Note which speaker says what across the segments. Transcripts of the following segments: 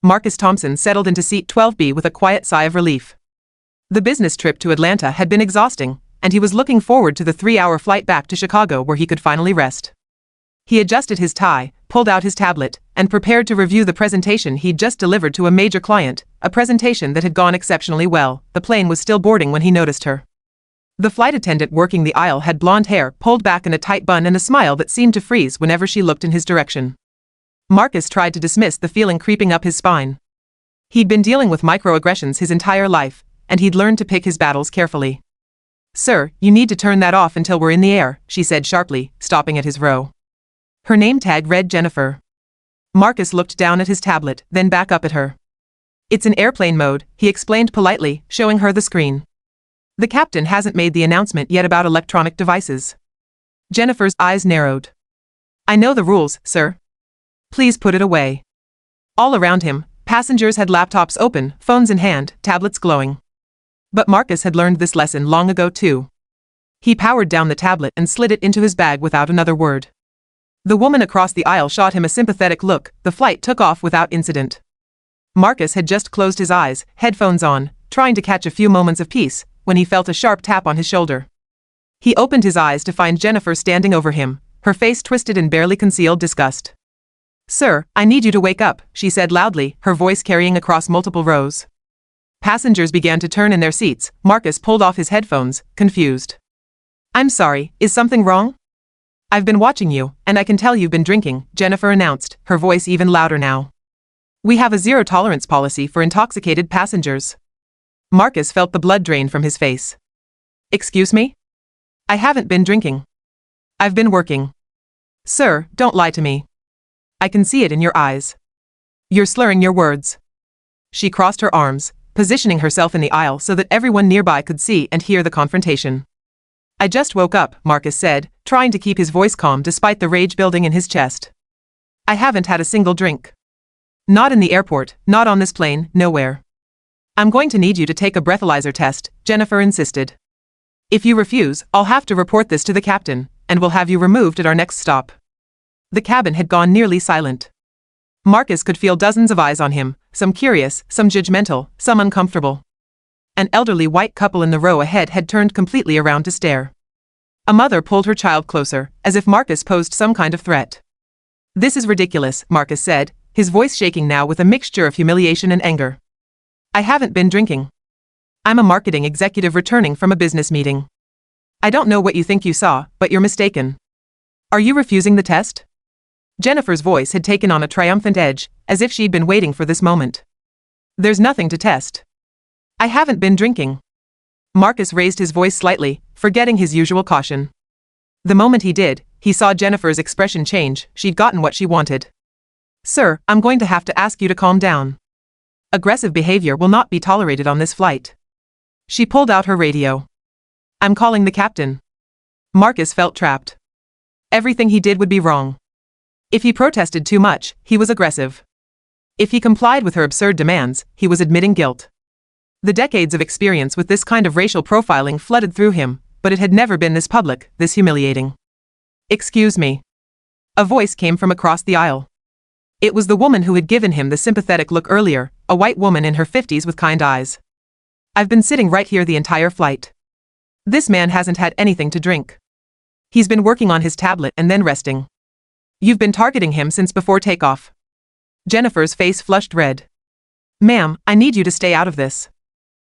Speaker 1: Marcus Thompson settled into seat 12B with a quiet sigh of relief. The business trip to Atlanta had been exhausting, and he was looking forward to the 3-hour flight back to Chicago where he could finally rest. He adjusted his tie, pulled out his tablet, and prepared to review the presentation he'd just delivered to a major client, a presentation that had gone exceptionally well. The plane was still boarding when he noticed her. The flight attendant working the aisle had blonde hair pulled back in a tight bun and a smile that seemed to freeze whenever she looked in his direction. Marcus tried to dismiss the feeling creeping up his spine. He'd been dealing with microaggressions his entire life, and he'd learned to pick his battles carefully. "Sir, you need to turn that off until we're in the air," she said sharply, stopping at his row. Her name tag read Jennifer. Marcus looked down at his tablet, then back up at her. "It's in airplane mode," he explained politely, showing her the screen. "The captain hasn't made the announcement yet about electronic devices." Jennifer's eyes narrowed. "I know the rules, sir. Please put it away." All around him, passengers had laptops open, phones in hand, tablets glowing. But Marcus had learned this lesson long ago too. He powered down the tablet and slid it into his bag without another word. The woman across the aisle shot him a sympathetic look. The flight took off without incident. Marcus had just closed his eyes, headphones on, trying to catch a few moments of peace, when he felt a sharp tap on his shoulder. He opened his eyes to find Jennifer standing over him, her face twisted in barely concealed disgust. "Sir, I need you to wake up," she said loudly, her voice carrying across multiple rows. Passengers began to turn in their seats. Marcus pulled off his headphones, confused. "I'm sorry, is something wrong?" "I've been watching you, and I can tell you've been drinking," Jennifer announced, her voice even louder now. "We have a zero-tolerance policy for intoxicated passengers." Marcus felt the blood drain from his face. "Excuse me? I haven't been drinking. I've been working." "Sir, don't lie to me. I can see it in your eyes. You're slurring your words." She crossed her arms, positioning herself in the aisle so that everyone nearby could see and hear the confrontation. "I just woke up," Marcus said, trying to keep his voice calm despite the rage building in his chest. "I haven't had a single drink. Not in the airport, not on this plane, nowhere." "I'm going to need you to take a breathalyzer test," Jennifer insisted. "If you refuse, I'll have to report this to the captain, and we'll have you removed at our next stop." The cabin had gone nearly silent. Marcus could feel dozens of eyes on him, some curious, some judgmental, some uncomfortable. An elderly white couple in the row ahead had turned completely around to stare. A mother pulled her child closer, as if Marcus posed some kind of threat. "This is ridiculous," Marcus said, his voice shaking now with a mixture of humiliation and anger. "I haven't been drinking. I'm a marketing executive returning from a business meeting. I don't know what you think you saw, but you're mistaken. Are you refusing the test?" Jennifer's voice had taken on a triumphant edge, as if she'd been waiting for this moment. "There's nothing to test. I haven't been drinking." Marcus raised his voice slightly, forgetting his usual caution. The moment he did, he saw Jennifer's expression change. She'd gotten what she wanted. "Sir, I'm going to have to ask you to calm down. Aggressive behavior will not be tolerated on this flight." She pulled out her radio. "I'm calling the captain." Marcus felt trapped. Everything he did would be wrong. If he protested too much, he was aggressive. If he complied with her absurd demands, he was admitting guilt. The decades of experience with this kind of racial profiling flooded through him, but it had never been this public, this humiliating. "Excuse me." A voice came from across the aisle. It was the woman who had given him the sympathetic look earlier, a white woman in her 50s with kind eyes. "I've been sitting right here the entire flight. This man hasn't had anything to drink. He's been working on his tablet and then resting. You've been targeting him since before takeoff." Jennifer's face flushed red. "Ma'am, I need you to stay out of this."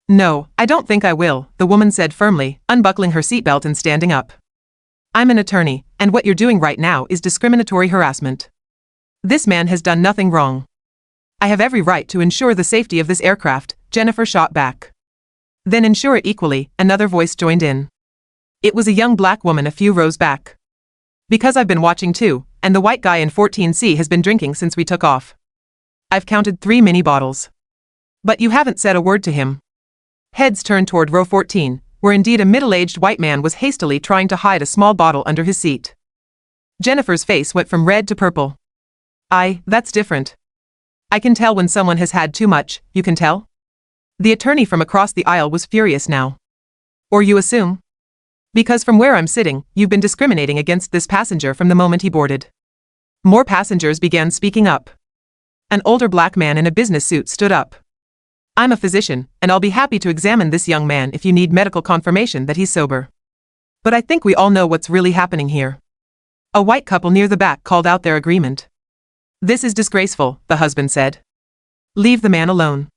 Speaker 1: "No, I don't think I will," the woman said firmly, unbuckling her seatbelt and standing up. "I'm an attorney, and what you're doing right now is discriminatory harassment. This man has done nothing wrong. I have every right to ensure the safety of this aircraft," Jennifer shot back. "Then ensure it equally," another voice joined in. It was a young black woman a few rows back. "Because I've been watching too, and the white guy in 14C has been drinking since we took off. I've counted 3 mini bottles. But you haven't said a word to him." Heads turned toward row 14, where indeed a middle-aged white man was hastily trying to hide a small bottle under his seat. Jennifer's face went from red to purple. That's different. I can tell when someone has had too much, you can tell?" The attorney from across the aisle was furious now. "Or you assume? Because from where I'm sitting, you've been discriminating against this passenger from the moment he boarded." More passengers began speaking up. An older black man in a business suit stood up. I'm a physician, and I'll be happy to examine this young man if you need medical confirmation that he's sober. But I think we all know what's really happening here. A white couple near the back called out their agreement. This is disgraceful, the husband said. Leave the man alone.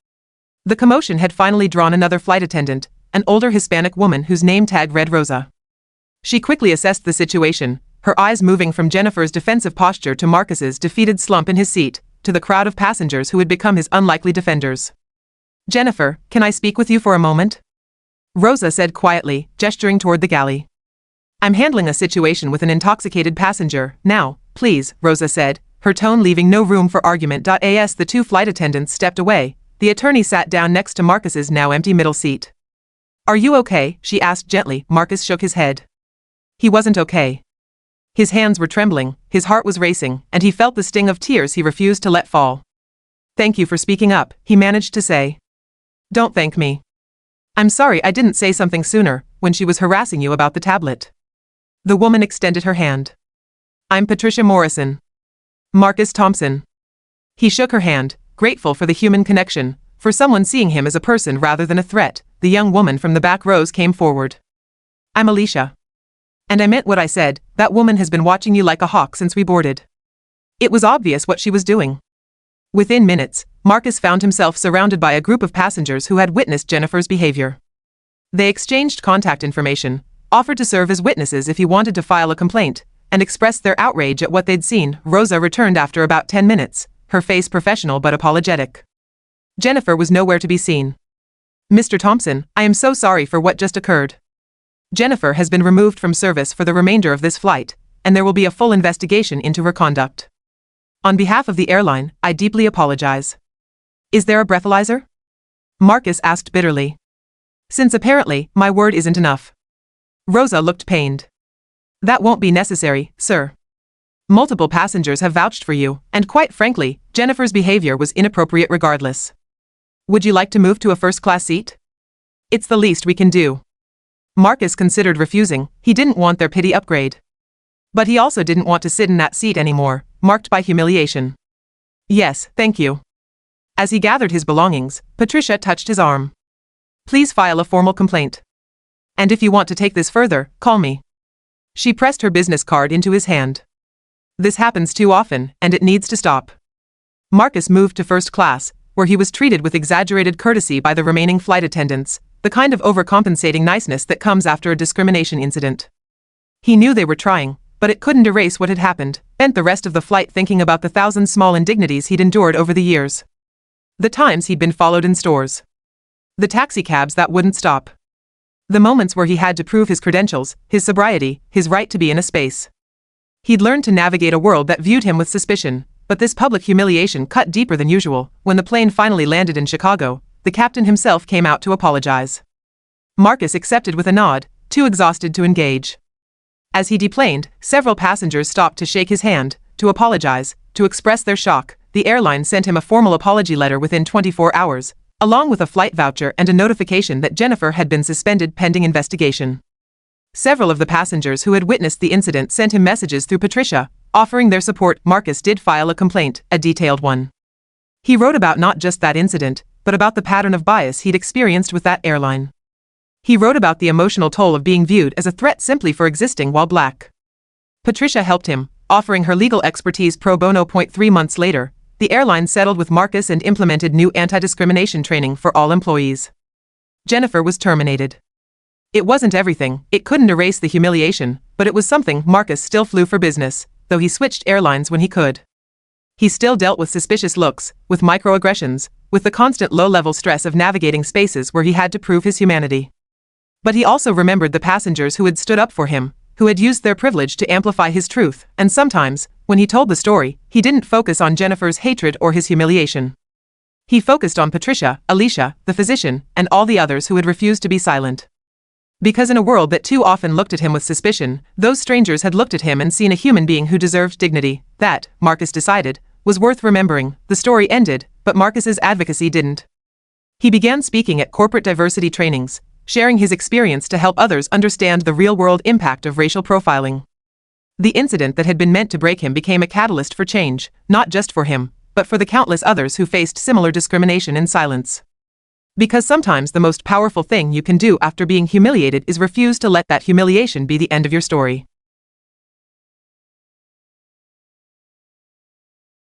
Speaker 1: The commotion had finally drawn another flight attendant, an older Hispanic woman whose name tag read Rosa. She quickly assessed the situation, her eyes moving from Jennifer's defensive posture to Marcus's defeated slump in his seat, to the crowd of passengers who had become his unlikely defenders. Jennifer, can I speak with you for a moment? Rosa said quietly, gesturing toward the galley. I'm handling a situation with an intoxicated passenger, now, please, Rosa said, her tone leaving no room for argument. As the two flight attendants stepped away, the attorney sat down next to Marcus's now empty middle seat. Are you okay? She asked gently. Marcus shook his head. He wasn't okay. His hands were trembling, his heart was racing, and he felt the sting of tears he refused to let fall. Thank you for speaking up, he managed to say. Don't thank me. I'm sorry I didn't say something sooner, when she was harassing you about the tablet. The woman extended her hand. I'm Patricia Morrison. Marcus Thompson. He shook her hand, grateful for the human connection, for someone seeing him as a person rather than a threat. The young woman from the back rows came forward. I'm Alicia. And I meant what I said, that woman has been watching you like a hawk since we boarded. It was obvious what she was doing. Within minutes, Marcus found himself surrounded by a group of passengers who had witnessed Jennifer's behavior. They exchanged contact information, offered to serve as witnesses if he wanted to file a complaint, and expressed their outrage at what they'd seen. Rosa returned after about 10 minutes, her face professional but apologetic. Jennifer was nowhere to be seen. Mr. Thompson, I am so sorry for what just occurred. Jennifer has been removed from service for the remainder of this flight, and there will be a full investigation into her conduct. On behalf of the airline, I deeply apologize. Is there a breathalyzer? Marcus asked bitterly. Since apparently, my word isn't enough. Rosa looked pained. That won't be necessary, sir. Multiple passengers have vouched for you, and quite frankly, Jennifer's behavior was inappropriate regardless. Would you like to move to a first-class seat? It's the least we can do. Marcus considered refusing. He didn't want their pity upgrade. But he also didn't want to sit in that seat anymore, marked by humiliation. Yes, thank you. As he gathered his belongings, Patricia touched his arm. Please file a formal complaint. And if you want to take this further, call me. She pressed her business card into his hand. This happens too often, and it needs to stop. Marcus moved to first class, where he was treated with exaggerated courtesy by the remaining flight attendants, the kind of overcompensating niceness that comes after a discrimination incident. He knew they were trying, but it couldn't erase what had happened. Spent the rest of the flight thinking about the thousand small indignities he'd endured over the years. The times he'd been followed in stores. The taxicabs that wouldn't stop. The moments where he had to prove his credentials, his sobriety, his right to be in a space. He'd learned to navigate a world that viewed him with suspicion, but this public humiliation cut deeper than usual. When the plane finally landed in Chicago, the captain himself came out to apologize. Marcus accepted with a nod, too exhausted to engage. As he deplaned, several passengers stopped to shake his hand, to apologize, to express their shock. The airline sent him a formal apology letter within 24 hours, along with a flight voucher and a notification that Jennifer had been suspended pending investigation. Several of the passengers who had witnessed the incident sent him messages through Patricia, offering their support. Marcus did file a complaint, a detailed one. He wrote about not just that incident, but about the pattern of bias he'd experienced with that airline. He wrote about the emotional toll of being viewed as a threat simply for existing while black. Patricia helped him, offering her legal expertise pro bono. 3 months later, the airline settled with Marcus and implemented new anti-discrimination training for all employees. Jennifer was terminated. It wasn't everything, it couldn't erase the humiliation, but it was something. Marcus still flew for business, though he switched airlines when he could. He still dealt with suspicious looks, with microaggressions, with the constant low-level stress of navigating spaces where he had to prove his humanity. But he also remembered the passengers who had stood up for him, who had used their privilege to amplify his truth, and sometimes, when he told the story, he didn't focus on Jennifer's hatred or his humiliation. He focused on Patricia, Alicia, the physician, and all the others who had refused to be silent. Because in a world that too often looked at him with suspicion, those strangers had looked at him and seen a human being who deserved dignity. That, Marcus decided, was worth remembering. The story ended, but Marcus's advocacy didn't. He began speaking at corporate diversity trainings, sharing his experience to help others understand the real-world impact of racial profiling. The incident that had been meant to break him became a catalyst for change, not just for him, but for the countless others who faced similar discrimination in silence. Because sometimes the most powerful thing you can do after being humiliated is refuse to let that humiliation be the end of your story.